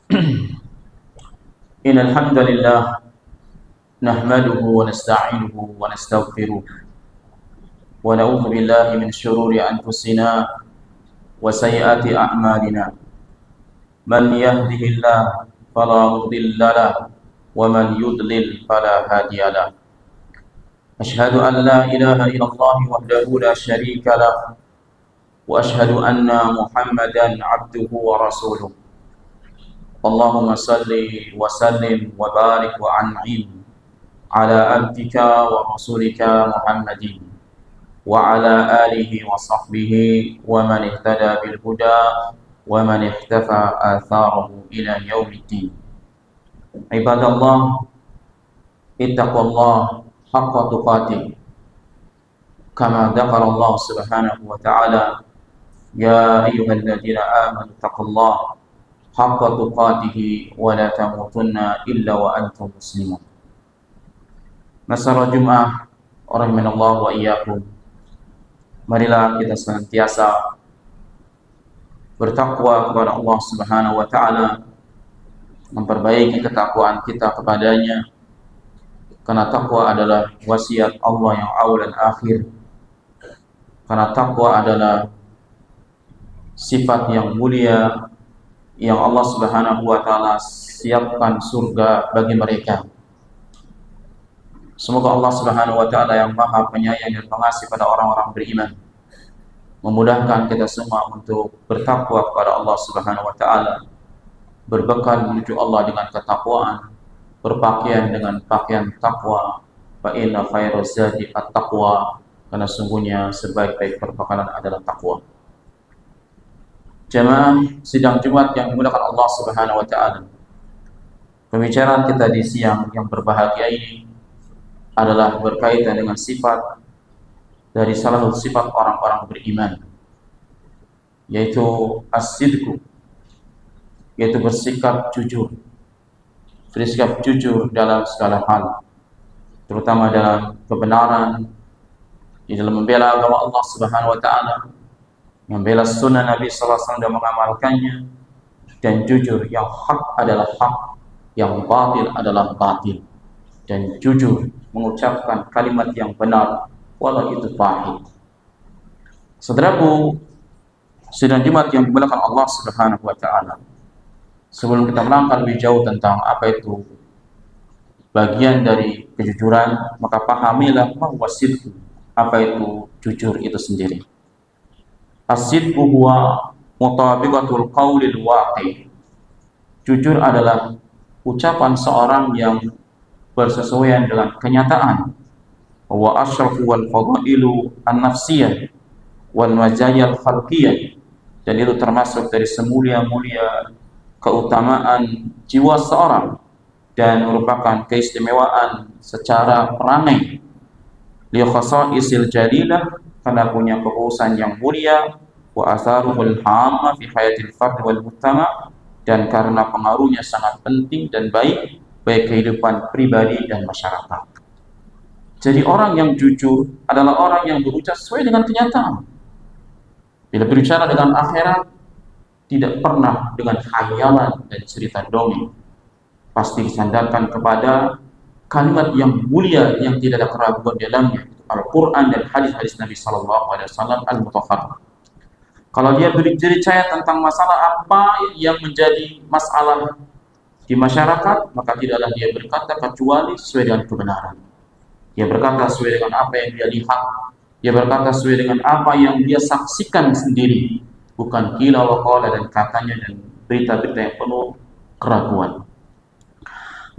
إن الحمد لله نحمده ونستعينه ونستغفره ونعوذ بالله من شرور أنفسنا وسيئات أعمالنا. من يهده الله فلا مضل له ومن يضلل فلا هادي له. أشهد أن لا إله إلا الله وحده لا شريك له وأشهد أن محمدا عبده ورسوله. اللهم صل وسلم وبارك وأنعم على عبدك ورسولك محمد وعلى آله وصحبه ومن اهتدى بالهدى ومن اختفى آثاره إلى يوم الدين. عباد الله، اتقوا الله حق تقاته كما ذكر الله سبحانه وتعالى: يا أيها الذين آمنوا اتقوا الله حق تقاته ولا تموتن إلا وأنتم مسلمون. Masyarakat Jumat rahimanallah wa iyyakum. Marilah kita senantiasa bertakwa kepada Allah Subhanahu wa taala, memperbaiki ketakwaan kita kepadanya, karena takwa adalah wasiat Allah yang awal dan akhir. Karena takwa adalah sifat yang mulia yang Allah Subhanahu wa taala siapkan surga bagi mereka. Semoga Allah Subhanahu wa taala yang Maha Penyayang dan Pengasih pada orang-orang beriman memudahkan kita semua untuk bertakwa kepada Allah Subhanahu wa taala, berbekal menuju Allah dengan ketakwaan, berpakaian dengan pakaian takwa. Fa inna khairaz zadi at-taqwa, karena sungguhnya sebaik-baik perbekalan adalah takwa. Jemaah sidang Jumat yang dimuliakan Allah Subhanahu wa taala. Pembicaraan kita di siang yang berbahagia ini adalah berkaitan dengan sifat dari salah satu sifat orang-orang beriman, yaitu as-sidqu, yaitu bersikap jujur. Bersikap jujur dalam segala hal, terutama dalam kebenaran, di dalam membela agama Allah Subhanahu wa taala, membela sunnah Nabi sallallahu alaihi wasallam dan mengamalkannya, dan jujur, yang hak adalah hak, yang batil adalah batil, dan jujur mengucapkan kalimat yang benar walau itu pahit. Saudaraku sidang Jumat yang dimuliakan Allah Subhanahu wa taala, sebelum kita melangkah lebih jauh tentang apa itu bagian dari kejujuran, maka pahamilah bahwa sidqu, apa itu jujur itu sendiri. As-sidqu huwa mutabiqatul qaulil waqi. Jujur adalah ucapan seorang yang bersesuaian dengan kenyataan. Wa asyrafu wal fadailu an-nafsiyah wal mazayil khalqiyah. Dan itu termasuk dari semulia-mulia keutamaan jiwa seorang dan merupakan keistimewaan secara perangai. Li khasaisil jalilah, karena punya kekhususan yang mulia, wa atharuhul hamma fi hayatil fard wal mujtama, dan karena pengaruhnya sangat penting dan baik kehidupan pribadi dan masyarakat. Jadi orang yang jujur adalah orang yang berucap sesuai dengan kenyataan. Bila berbicara dengan akhirat, tidak pernah dengan khayalan dan cerita dongeng. Pasti disandarkan kepada kalimat yang mulia yang tidak ada keraguan dalamnya, Al-Quran dan hadis-hadis Nabi Sallallahu Alaihi Wasallam al-mutahhar. Kalau dia bercerita tentang masalah apa yang menjadi masalah di masyarakat, maka tidaklah dia berkata kecuali sesuai dengan kebenaran. Dia berkata sesuai dengan apa yang dia lihat, dia berkata sesuai dengan apa yang dia saksikan sendiri, bukan qila wa qala dan katanya dan berita-berita yang penuh keraguan.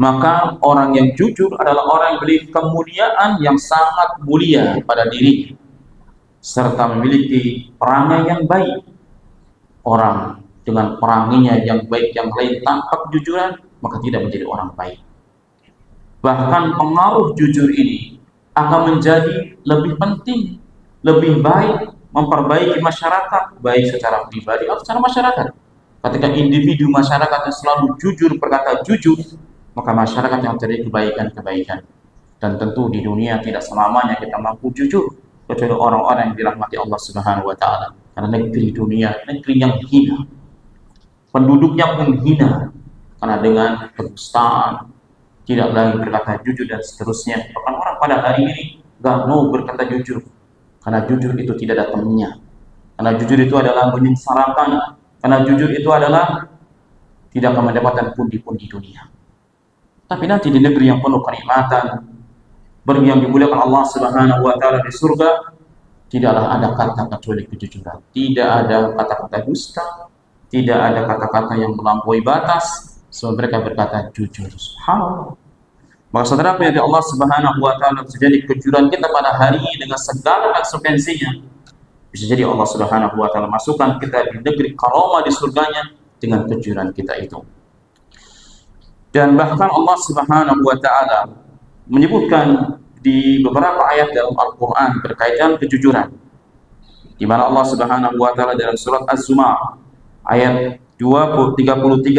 Maka orang yang jujur adalah orang yang memiliki kemuliaan yang sangat mulia pada diri, serta memiliki perangai yang baik. Orang dengan peranginya yang baik yang lain tanpa kejujuran, maka tidak menjadi orang baik. Bahkan pengaruh jujur ini akan menjadi lebih penting, lebih baik memperbaiki masyarakat, baik secara pribadi atau secara masyarakat. Ketika individu masyarakat yang selalu jujur, berkata jujur, maka masyarakat yang terjadi kebaikan-kebaikan. Dan tentu di dunia tidak selamanya kita mampu jujur, kecuali orang-orang yang dirahmati Allah Subhanahu wa taala. Karena negeri dunia negeri yang hina, penduduknya pun hina, karena dengan kedustaan, tidak lagi berkata jujur dan seterusnya. Bahkan orang pada hari ini gak mau berkata jujur, karena jujur itu tidak ada temannya, karena jujur itu adalah menyengsarakan, karena jujur itu adalah tidak akan mendapatkan pundi-pundi dunia. Tapi nanti di negeri yang penuh kenikmatan, yang dimuliakan Allah Subhanahu wa taala di surga, tidaklah ada kata kecuali kejujuran. Tidak ada kata-kata dusta, tidak ada kata-kata yang melampaui batas. Semua mereka berkata jujur. Subhanallah. Maka saudara yang Allah Subhanahu wa taala, bisa jadi kejujuran kita pada hari ini dengan segala konsekuensinya, bisa jadi Allah Subhanahu wa taala masukkan kita di negeri karomah di surganya dengan kejujuran kita itu. Dan bahkan Allah Subhanahu wa taala menyebutkan di beberapa ayat dalam Al-Qur'an berkaitan kejujuran. Di mana Allah Subhanahu wa taala dalam surat Az-Zumar ayat 33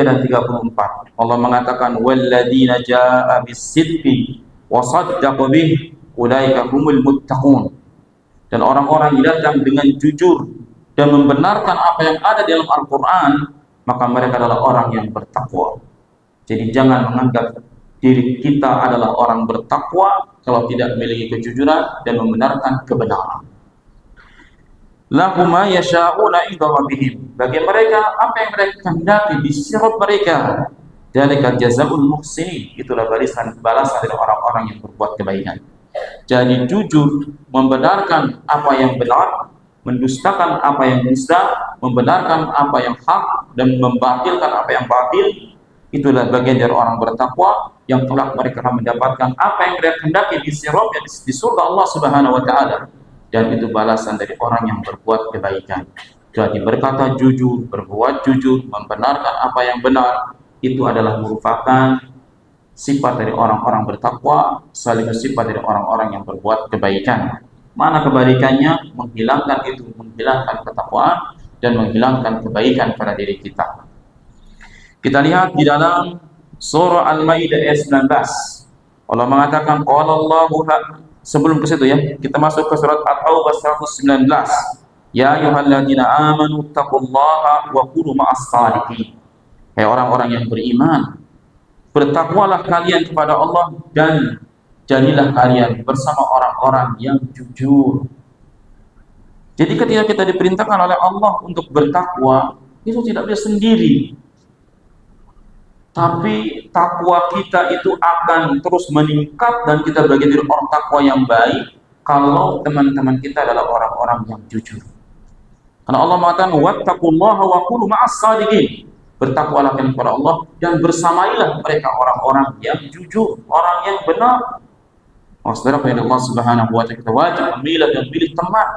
dan 34, Allah mengatakan walladzina jaa'a bis-sidqi wa saddaqa bih ulaika humul muttaqun. Dan orang-orang yang datang dengan jujur dan membenarkan apa yang ada dalam Al-Qur'an, maka mereka adalah orang yang bertakwa. Jadi jangan menganggap diri kita adalah orang bertakwa kalau tidak memiliki kejujuran dan membenarkan kebenaran. Lahum ma yasha'una 'inda rabbihim. Bagi mereka apa yang mereka kehendaki di sisi mereka. Dzalika jazaa'ul muhsinin. Itulah balasan dari orang-orang yang berbuat kebaikan. Jadi jujur, membenarkan apa yang benar, mendustakan apa yang dusta, membenarkan apa yang hak dan membatilkan apa yang batil. Itulah bagian dari orang bertakwa yang kelak mereka akan mendapatkan apa yang mereka hendaki di surga Allah Subhanahu wa taala, dan itu balasan dari orang yang berbuat kebaikan. Jadi berkata jujur, berbuat jujur, membenarkan apa yang benar, itu adalah merupakan sifat dari orang-orang bertakwa, sekaligus sifat dari orang-orang yang berbuat kebaikan. Mana kebalikannya? Menghilangkan itu, menghilangkan ketakwaan dan menghilangkan kebaikan pada diri kita. Kita lihat di dalam surah Al-Maidah ayat 19. Allah mengatakan qala Allahu, sebelum ke situ ya, kita masuk ke surat At-Taubah 119. Ya ayyuhalladzina amanu taqullaha wa kunu ma'as shadiqin. Hai orang-orang yang beriman, bertakwalah kalian kepada Allah dan jadilah kalian bersama orang-orang yang jujur. Jadi ketika kita diperintahkan oleh Allah untuk bertakwa, itu tidak bisa sendiri. Tapi takwa kita itu akan terus meningkat dan kita bagian dari orang takwa yang baik kalau teman-teman kita adalah orang-orang yang jujur. Karena Allah mengatakan wattaqullaha wa kunu ma'as shadiqin. Bertakwalah kalian kepada Allah dan bersamailah mereka orang-orang yang jujur, orang yang benar. Saudara kepada Allah Subhanahu wa taala, kita wajib memilih dan memilih teman.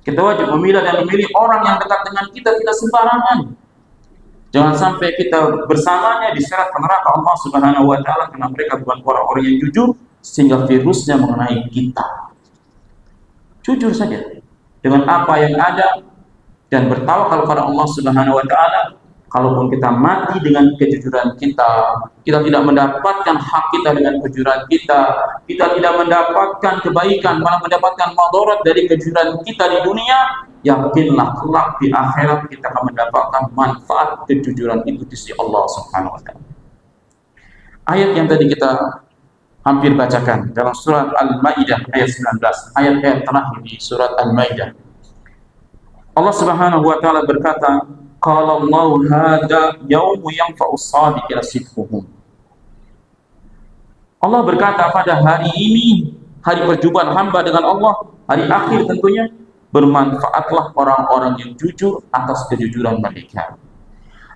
Kita wajib memilih dan memilih orang yang dekat dengan kita, tidak sembarangan. Jangan sampai kita bersamanya diseret ke neraka Allah Subhanahu wa taala karena mereka bukan orang-orang yang jujur sehingga virusnya mengenai kita. Jujur saja dengan apa yang ada dan bertawakal kepada Allah Subhanahu wa taala. Kalaupun kita mati dengan kejujuran kita, kita tidak mendapatkan hak kita dengan kejujuran kita, kita tidak mendapatkan kebaikan, malah mendapatkan madarat dari kejujuran kita di dunia, yakinlah kelak di akhirat kita akan mendapatkan manfaat kejujuran itu di sisi Allah Subhanahu wa taala. Ayat yang tadi kita hampir bacakan dalam surat Al-Maidah ayat 19, ayat-ayat terakhir di surat Al-Maidah. Allah Subhanahu wa taala berkata, qala Allahu hadza yaumu yanfa'us shadiqina sidquhum. Allah berkata pada hari ini, hari perjumpaan hamba dengan Allah, hari akhir tentunya, bermanfaatlah orang-orang yang jujur atas kejujuran mereka.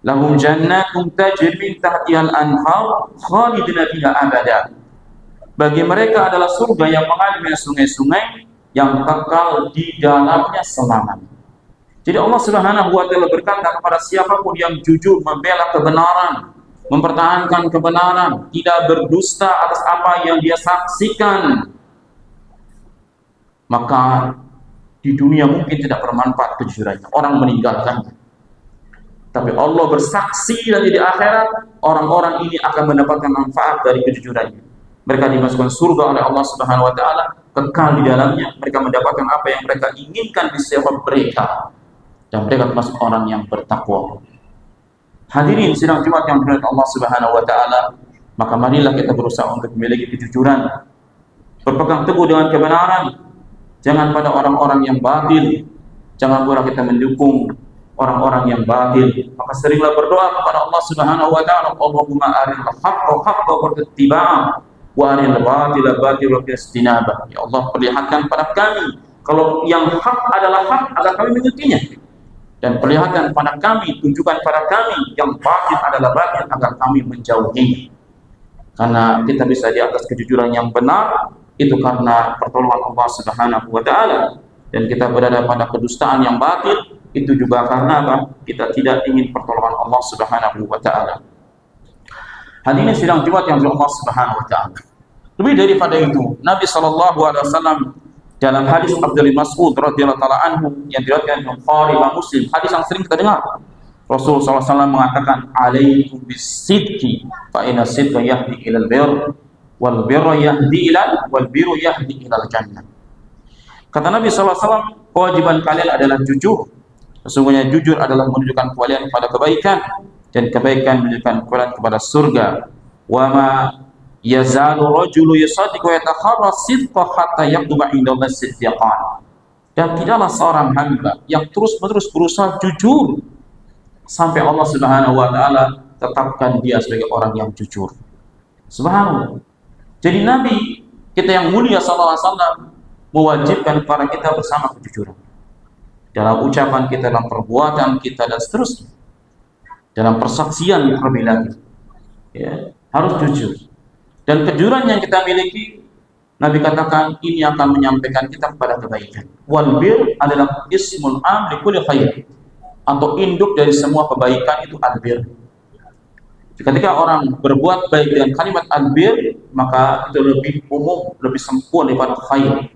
Lahum jannatun tajri min tahtihal anhar khalidina fiha abada. Bagi mereka adalah surga yang mengalir sungai-sungai yang kekal di dalamnya selamanya. Jadi Allah Subhanahu wa taala berkata kepada siapapun yang jujur membela kebenaran, mempertahankan kebenaran, tidak berdusta atas apa yang dia saksikan, maka di dunia mungkin tidak bermanfaat kejujurannya, orang meninggalkannya. Tapi Allah bersaksi nanti di akhirat orang-orang ini akan mendapatkan manfaat dari kejujurannya. Mereka dimasukkan surga oleh Allah Subhanahu wa taala, kekal di dalamnya, mereka mendapatkan apa yang mereka inginkan di setiap mereka. Dan mereka termasuk orang yang bertakwa. Hadirin sidang Jumat yang dimuliakan Allah Subhanahu wa taala, maka marilah kita berusaha untuk memiliki kejujuran, berpegang teguh dengan kebenaran, jangan pada orang-orang yang batil, jangan pula kita mendukung orang-orang yang batil. Maka seringlah berdoa kepada Allah Subhanahu wa taala, Allahumma arinal haqqa haqqan warzuqna wa arinal batila batilan warzuqna. Ya Allah, perlihatkan pada kami kalau yang hak adalah hak agar kami mengikutinya, dan perlihatkan pada kami, tunjukkan pada kami yang batil adalah batil agar kami menjauhinya. Karena kita bisa di atas kejujuran yang benar itu karena pertolongan Allah Subhanahu wa taala, dan kita berada pada kedustaan yang batil itu juga karena apa? Kita tidak ingin pertolongan Allah Subhanahu wa taala. Hadirin sidang Jumat yang dirahmati Allah Subhanahu wa taala. Lebih daripada itu, Nabi sallallahu alaihi wasallam dalam hadis Abdullah Mas'ud radhiyallahu taala anhu yang diriwayatkan oleh Bukhari dan Muslim, hadis yang sering kita dengar. Rasulullah SAW mengatakan, "Alaikum bis-sidqi fa inna sidqa yahdi ilal birr wal birru yahdi ilal jannah." Kata Nabi SAW, kewajiban kalian adalah jujur. Sesungguhnya jujur adalah menunjukkan kalian kepada kebaikan, dan kebaikan menunjukkan kalian kepada surga. Wa ma yazalu rajulu yusaddiqu wa yatakharra sidqa hatta yaktuba indallahi siddiqan. Dan tidaklah seorang hamba yang terus-menerus berusaha jujur sampai Allah Subhanahu wa taala tetapkan dia sebagai orang yang jujur. Subhanallah. Jadi Nabi kita yang mulia sallallahu alaihi wasallam mewajibkan kepada kita bersama kejujuran. Dalam ucapan kita, dalam perbuatan kita, dan seterusnya. Dalam persaksian terlebih lagi. Ya, harus jujur. Dan kejujuran yang kita miliki, Nabi katakan ini akan menyampaikan kita kepada kebaikan. Wal bir adalah ismul am li kulli khair, atau induk dari semua kebaikan itu albir. Ketika orang berbuat baik dengan kalimat albir, maka itu lebih umum, lebih sempurna daripada khair.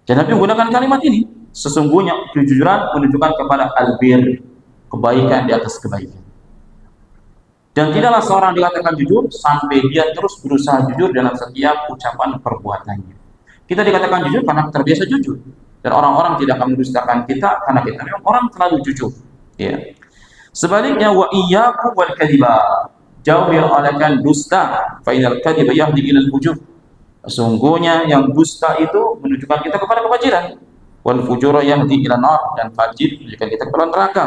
Dan Nabi menggunakan kalimat ini. Sesungguhnya kejujuran menunjukkan kepada albir, kebaikan di atas kebaikan. Dan tidaklah seorang dikatakan jujur sampai dia terus berusaha jujur dalam setiap ucapan perbuatannya. Kita dikatakan jujur karena terbiasa jujur, dan orang-orang tidak akan mendustakan kita karena kita memang orang terlalu jujur. Ya. Sebaliknya, wa iyyakum wal kadhiba, jauhilah dusta, fa inal kadhiba yahdi ilal fujur. Sesungguhnya yang dusta itu menunjukkan kita kepada kefajiran, wal fujura yahdi ila nar, dan fajir menunjukkan kita kepada neraka.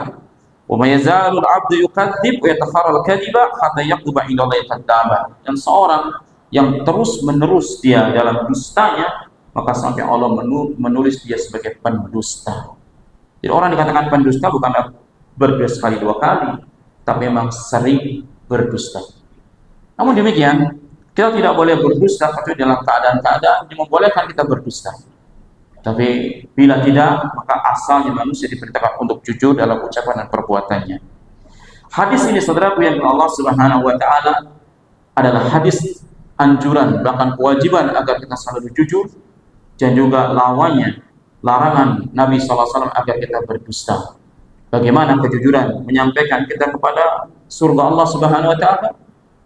Wa may yazalul 'abdu yukadzib wa yatakharral kadhiba hatta yaktuba indallahi kadzdzaba. Dan seorang yang terus-menerus dia dalam dustanya, maka sampai Allah menulis dia sebagai pendusta. Jadi orang dikatakan pendusta bukan berdusta sekali dua kali, tapi memang sering berdusta. Namun demikian, kita tidak boleh berdusta kecuali dalam keadaan-keadaan yang membolehkan kita berdusta. Tapi bila tidak, maka asalnya manusia diperintahkan untuk jujur dalam ucapan dan perbuatannya. Hadis ini, saudaraku yang Allah Subhanahu wa taala, adalah hadis anjuran, bahkan kewajiban agar kita selalu jujur, dan juga lawannya, larangan Nabi SAW agar kita berdusta. Bagaimana kejujuran menyampaikan kita kepada surga Allah Subhanahu wa taala,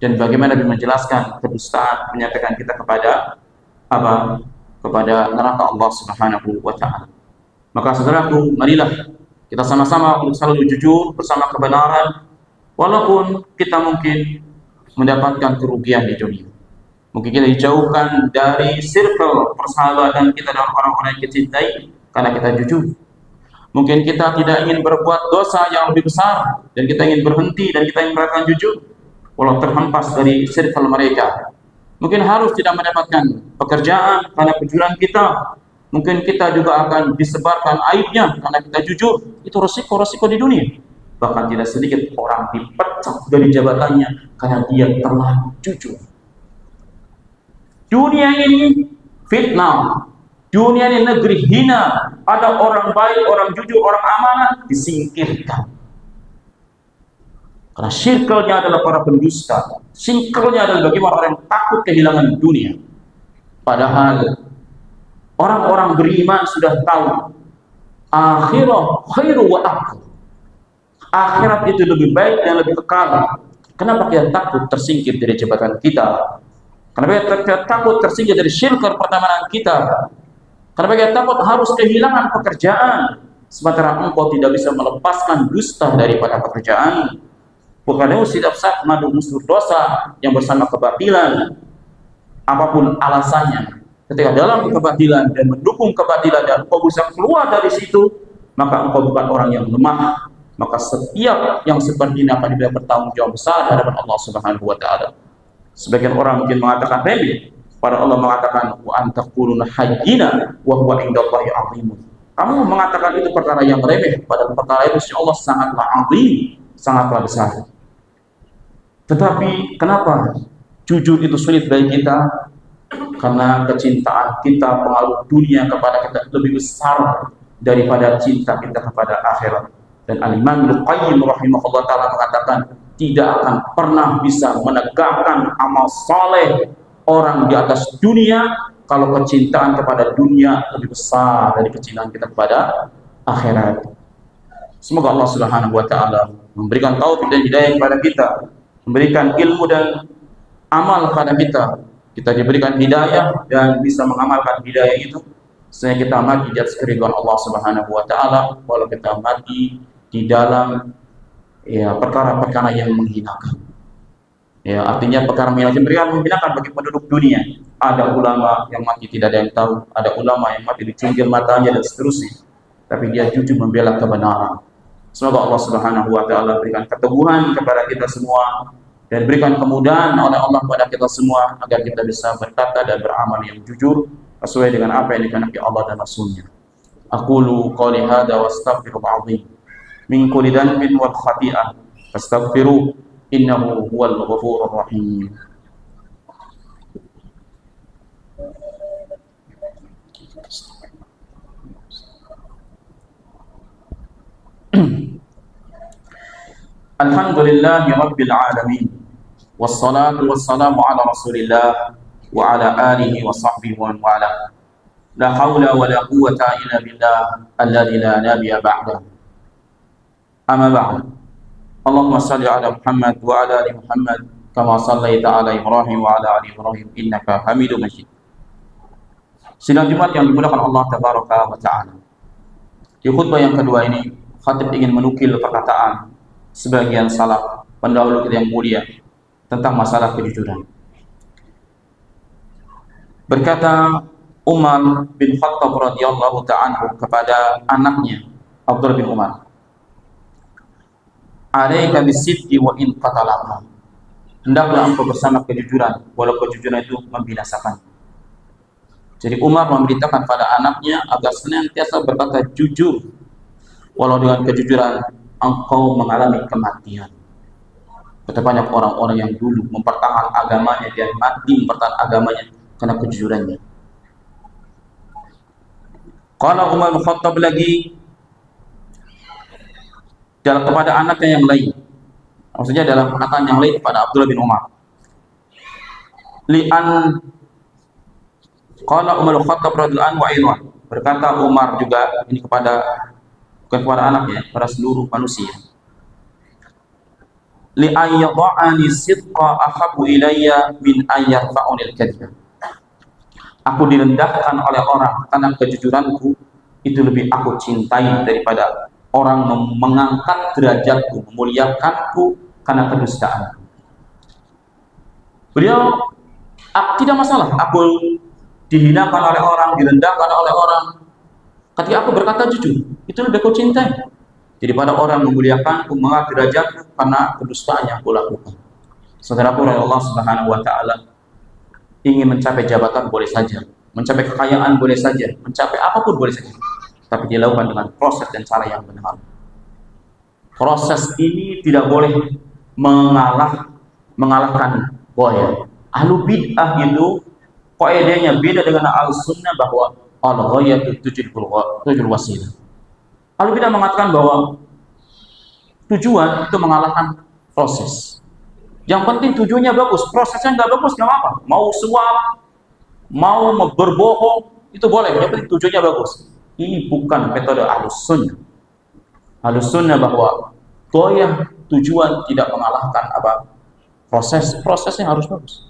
dan bagaimana Nabi menjelaskan kedustaan menyampaikan kita kepada apa? Kepada neraka Allah Subhanahu wa taala. Maka saudaraku, marilah kita sama-sama untuk selalu jujur bersama kebenaran, walaupun kita mungkin mendapatkan kerugian di dunia. Mungkin kita dijauhkan dari circle persahabatan kita dengan orang-orang yang kita cintai karena kita jujur. Mungkin kita tidak ingin berbuat dosa yang lebih besar, dan kita ingin berhenti, dan kita ingin melakukan jujur walau terhempas dari circle mereka. Mungkin harus tidak mendapatkan pekerjaan karena kejujuran kita. Mungkin kita juga akan disebarkan aibnya karena kita jujur. Itu resiko-resiko di dunia. Bahkan tidak sedikit orang dipecat dari jabatannya karena dia terlalu jujur. Dunia ini fitnah. Dunia ini negeri hina. Ada orang baik, orang jujur, orang amanah disingkirkan. Karena circle-nya adalah para pendusta. Circle-nya adalah bagaimana orang yang takut kehilangan dunia. Padahal orang-orang beriman sudah tahu akhirah khairu wa aqal. Akhirat itu lebih baik dan lebih kekal. Kenapa kita takut tersingkir dari jabatan kita? Kenapa kita takut tersingkir dari circle pertemanan kita? Kenapa kita takut harus kehilangan pekerjaan? sementara engkau tidak bisa melepaskan dusta daripada pekerjaan. Bukannya setiap saat mengandung unsur dosa yang bersama kebatilan, apapun alasannya. Ketika dalam kebatilan dan mendukung kebatilan dan engkau bisa keluar dari situ, maka engkau bukan orang yang lemah. Maka setiap yang seperti ini akan diberi bertanggung jawab besar di hadapan Allah Subhanahu wa taala. Sebagian orang mungkin mengatakan remeh, pada Allah mengatakan wa antaquluna hayyina wa huwa indallahi 'azimun. Kamu mengatakan itu perkara yang remeh, padahal perkara itu insya Allah sangatlah azim, sangatlah besar. Tetapi kenapa jujur itu sulit bagi kita? Karena kecintaan kita, pengaruh dunia kepada kita lebih besar daripada cinta kita kepada akhirat. Dan Al-Imam Ibnu Qayyim rahimahullah ta'ala mengatakan tidak akan pernah bisa menegakkan amal saleh orang di atas dunia kalau kecintaan kepada dunia lebih besar dari kecintaan kita kepada akhirat. Semoga Allah Subhanahu wa taala memberikan taufik dan hidayah kepada kita, memberikan ilmu dan amal kepada kita. Kita diberikan hidayah dan bisa mengamalkan hidayah itu sehingga kita mati di atas keridhaan Allah Subhanahu wa taala, walau kita mati di dalam perkara-perkara yang menghinakan. Ya, artinya perkara menghinakan bagi penduduk dunia. Ada ulama yang mati tidak ada yang tahu, ada ulama yang mati dicunggil matanya dan seterusnya. Tapi dia jujur membela kebenaran. Semoga Allah Subhanahu wa taala berikan keteguhan kepada kita semua dan berikan kemudahan oleh Allah kepada kita semua agar kita bisa berkata dan beramal yang jujur sesuai dengan apa yang dikehendaki Allah dan Rasul-Nya. Aqulu qouli hadza wastaghfirullah azim min kulli dhanbin wal khati'ah fastaghfiru innahu huwal ghafurur rahim. Alhamdulillahi rabbil alamin wassalatu wassalamu ala rasulillah wa ala alihi wa sahbihi wa wala. La haula wa la quwwata illa billah alladzi la nabiyya ba'da. Amma ba'd. Allahumma salli ala Muhammad wa ala ali Muhammad kama sallaita ala Ibrahim wa ala ali Ibrahim innaka Hamidum Majid. Sidang Jumat yang dimuliakan Allah tabaraka wa taala. Di khutbah yang kedua ini, khatib ingin menukil perkataan sebagian salaf pendahulu kita yang mulia tentang masalah kejujuran. Berkata Umar bin Khattab radhiyallahu ta'ala kepada anaknya Abdullah bin Umar, "Alaika bisidqi wa in qatalaka." Hendaklah engkau bersama kejujuran walau kejujuran itu membinasakan. Jadi Umar memberitakan pada anaknya agar senantiasa berkata jujur walau dengan kejujuran engkau mengalami kematian. Betapa banyak orang-orang yang dulu mempertahankan agamanya dan mati mempertahankan agamanya karena kejujurannya. Kalau Umar bin Khattab lagi dalam kepada anaknya yang lain, maksudnya dalam perkataan yang lain kepada Abdullah bin Umar, li'an qala Umar bin Khattab radhiyallahu anhu wa aidan, berkata Umar juga ini kepada bukan kepada anaknya, pada seluruh manusia, li'an yadha'ani sidqa ahabbu ilayya min an yarfa'uni al-kadhib. Aku direndahkan oleh orang karena kejujuranku itu lebih aku cintai daripada orang mengangkat derajatku, memuliakanku karena kedustaan. Beliau tidak masalah aku dihinakan oleh orang, direndahkan oleh orang, ketika aku berkata jujur, itu lebih aku cintai daripada orang memuliakanku, mengangkat derajatku karena kedustaan yang aku lakukan. Saudaraku Allah Subhanahu wa taala ingin mencapai jabatan boleh saja, mencapai kekayaan boleh saja, mencapai apapun boleh saja, tapi dilakukan dengan proses dan cara yang benar. Proses ini tidak boleh mengalahkan goyah. Ahlu bid'ah itu kaidahnya beda dengan ahlu sunnah bahwa al-ghayatu tujul wasilah. Ahlu bid'ah mengatakan bahwa tujuan itu mengalahkan proses. Yang penting tujuannya bagus, prosesnya nggak bagus nggak apa-apa. Mau suap, mau berbohong itu boleh, yang penting tujuannya bagus. Ini bukan metode ahlus sunnah. Ahlus sunnah bahwa goyah tujuan tidak mengalahkan apa prosesnya harus bagus.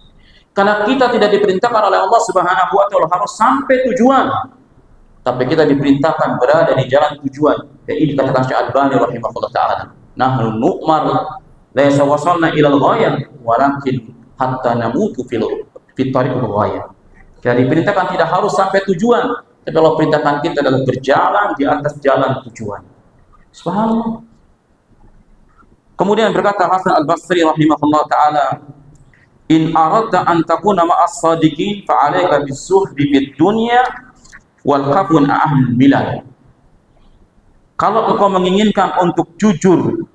Karena kita tidak diperintahkan oleh Allah Subhanahu wa taala harus sampai tujuan. tapi kita diperintahkan berada di jalan tujuan. Dan ini dikatakan Syekh Albani rahimahullah taala, nahnu nu'mar laisa wasalna ilal ghayah walakin hatta namutu fi tariqil ghayah. Kita diperintahkan tidak harus sampai tujuan, tapi Allah perintahkan kita adalah berjalan di atas jalan tujuan. Subhanallah. Kemudian berkata Hasan Al-Basri rahimahullah taala, in aradta an takuna ma'as sadiqin fa 'alaika bis-suhdi fid dunya wal kafun ahlul milal. Kalau engkau menginginkan untuk jujur,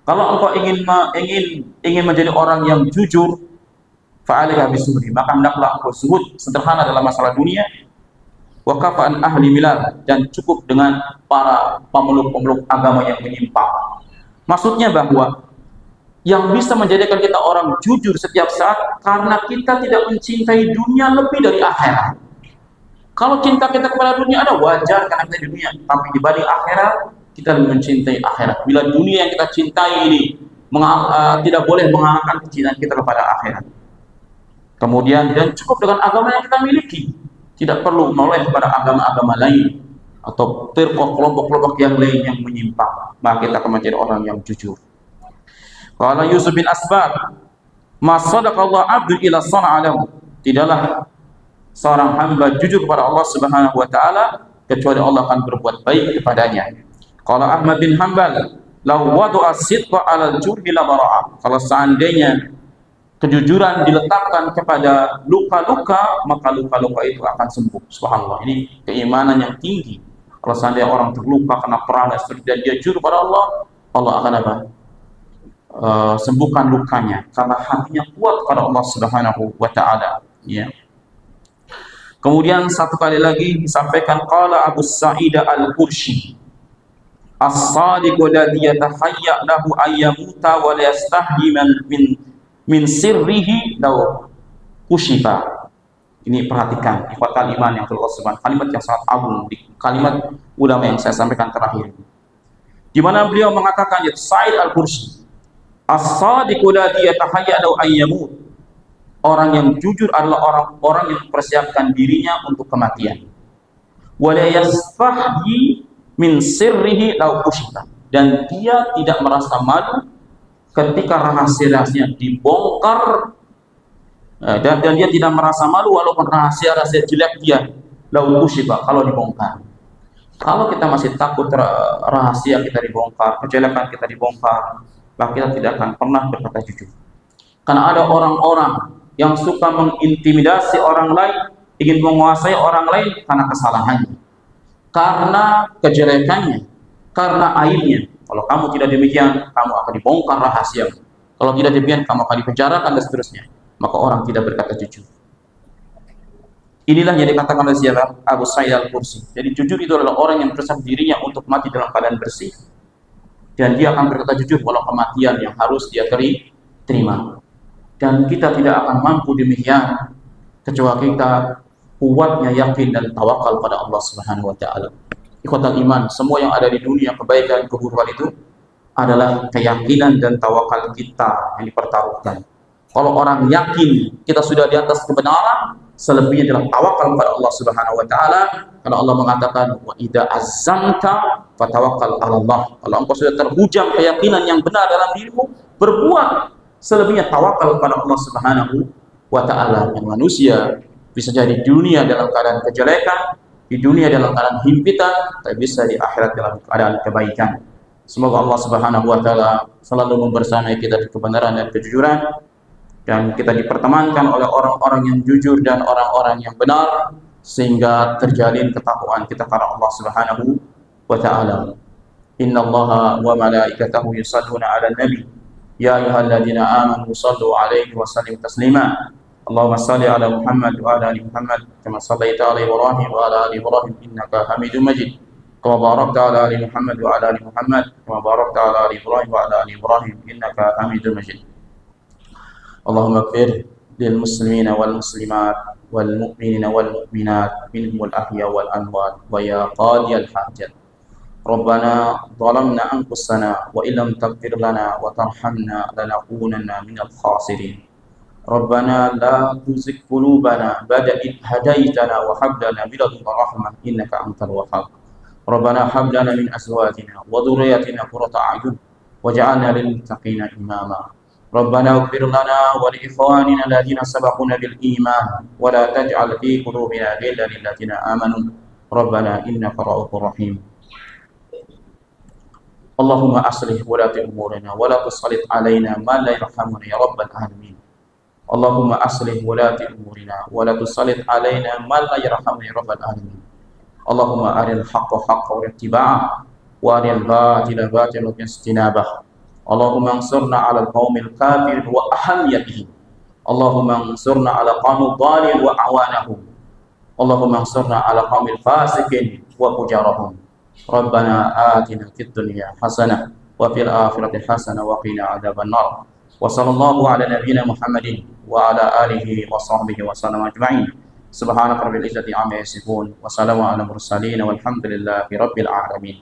kalau engkau ingin menjadi orang yang jujur, fa 'alaika bis-suhdi, maka hendaklah engkau zuhud, sederhana dalam masalah dunia, wa kafan ahli milal, dan cukup dengan para pemeluk-pemeluk agama yang menyimpang. Maksudnya bahwa yang bisa menjadikan kita orang jujur setiap saat karena kita tidak mencintai dunia lebih dari akhirat. Kalau cinta kita kepada dunia ada wajar karena kita di dunia, tapi dibanding akhirat kita lebih mencintai akhirat. Bila dunia yang kita cintai ini tidak boleh mengalahkan kecintaan kita kepada akhirat. Kemudian dan cukup dengan agama yang kita miliki, tidak perlu menoleh kepada agama-agama lain atau kelompok-kelompok yang lain yang menyimpang, maka kita akan menjadi orang yang jujur. Qala Yusuf bin Asbad, ma sadaqallahu 'abdun ila sana'alahu, tidaklah seorang hamba jujur kepada Allah Subhanahu wa taala kecuali Allah akan berbuat baik kepadanya. Qala Ahmad bin Hanbal, law wada'a sidqa 'alal jurhi la bara'a, kalau seandainya kejujuran diletakkan kepada luka-luka, maka luka-luka itu akan sembuh. Subhanallah, ini keimanan yang tinggi. Kalau seandainya orang terluka karena perang dan dia jujur pada Allah, Allah akan apa? Sembuhkan lukanya karena hatinya kuat pada Allah Subhanahu wa taala, ya. Kemudian satu kali lagi disampaikan qala Abu Sa'id Al-Qurshi, as-sadiqu alladhi yatahayya lahu ayyamuta wa la yastahyi min sirrihi law kushifa. Ini perhatikan, ikhwatal iman yang Allah Subhanahu, kalimat yang sangat agung, kalimat ulama yang saya sampaikan terakhir, di mana beliau mengatakan, yaitu Sa'id Al-Qurshi, as-sadiqu alladhi yatahayya lahu ayyamut, orang yang jujur adalah orang yang mempersiapkan dirinya untuk kematian. Wa la yastahyi min sirrihi law kushifa, dan dia tidak merasa malu ketika rahasia-rahasianya dibongkar, dan dia tidak merasa malu walaupun rahasia-rahasia jelek dia law kushifa, kalau dibongkar. Kalau kita masih takut rahasia kita dibongkar, kejelekan kita dibongkar, maka kita tidak akan pernah berkata jujur. Karena ada orang-orang yang suka mengintimidasi orang lain, ingin menguasai orang lain karena kesalahannya, karena kejelekannya, karena aibnya. Kalau kamu tidak demikian, kamu akan dibongkar rahasia. Kalau tidak demikian, kamu akan dipenjarakan dan seterusnya. Maka orang tidak berkata jujur. Inilah yang dikatakan oleh siapa? Abu Sa'id Al-Qurshi. Jadi jujur itu adalah orang yang berusaha dirinya untuk mati dalam keadaan bersih, dan dia akan berkata jujur walau kematian yang harus dia terima. Dan kita tidak akan mampu demikian kecuali kita kuatnya yakin dan tawakal pada Allah Subhanahu wa taala. Ikhwatal iman, semua yang ada di dunia, kebaikan, keburukan itu adalah keyakinan dan tawakal kita yang dipertaruhkan. Kalau orang yakin kita sudah di atas kebenaran, selebihnya adalah tawakal pada Allah Subhanahu wa taala, karena Allah mengatakan wa idza azamta fatawakkal 'ala Allah. Kalau engkau sudah terhujam keyakinan yang benar dalam dirimu, berbuat, selebihnya tawakal pada Allah Subhanahu wa taala. Yang manusia bisa jadi di dunia dalam keadaan kejelekan, di dunia dalam keadaan himpitan, tapi bisa di akhirat dalam keadaan kebaikan. Semoga Allah Subhanahu wa taala selalu membersamai kita di kebenaran dan kejujuran, dan kita dipertemankan oleh orang-orang yang jujur dan orang-orang yang benar, sehingga terjalin ketakwaan kita kepada Allah Subhanahu wa taala. Innallaha wa malaikatahu yusalluna 'alan nabi ya ayyuhalladzina amanu shallu 'alaihi wa sallimu taslima. Allahumma shalli 'ala Muhammad wa 'ala ali Muhammad kama shallaita 'ala Ibrahim wa 'ala ali Ibrahim innaka Hamidum Majid. Kama barakta 'ala ali Muhammad wa 'ala ali Muhammad kama barakta 'ala ali Ibrahim wa 'ala ali Ibrahim innaka Hamidum Majid. Allahumma ighfir lil muslimina wal muslimat wal mu'minina wal mu'minat minhum al ahya wal amwat wa ya qadiyal hajat. Rabbana zalamna anfusana wa illam taghfir lana wa tarhamna lanakunanna minal khasirin. ربنا لا تزغ قلوبنا بعد إذ هديتنا وهب لنا من لدنك رحمة إنك أنت الوهاب ربنا هب لنا من أزواجنا وذرياتنا قرة أعين واجعلنا للمتقين إماما ربنا اغفر لنا ولإخواننا الذين سبقونا بالإيمان ولا تجعل في قلوبنا غلا للذين آمنوا ربنا إنك رؤوف رحيم اللهم أصلح ولاة أمورنا ولا تسلط علينا ما لا يرحمنا يا رب العالمين اللهم أصلح ولاة أمورنا ولا تسلط علينا ما لا يرحمنا يا رب العالمين اللهم أرنا الحق حقا واتباعه وأرنا الباطل باطلا واجتنابه اللهم انصرنا على القوم الكافر وأحميتهم اللهم انصرنا على قوم الضالين وأعوانهم اللهم انصرنا على قوم الفاسقين وفجارهم ربنا آتنا في الدنيا حسنة وفي الآخرة حسنة وقنا عذاب النار وصلى الله على نبينا محمد وعلى آله وصحبه وسلم أجمعين سبحانك رب العزة عما يصفون وسلام على المرسلين والحمد لله رب العالمين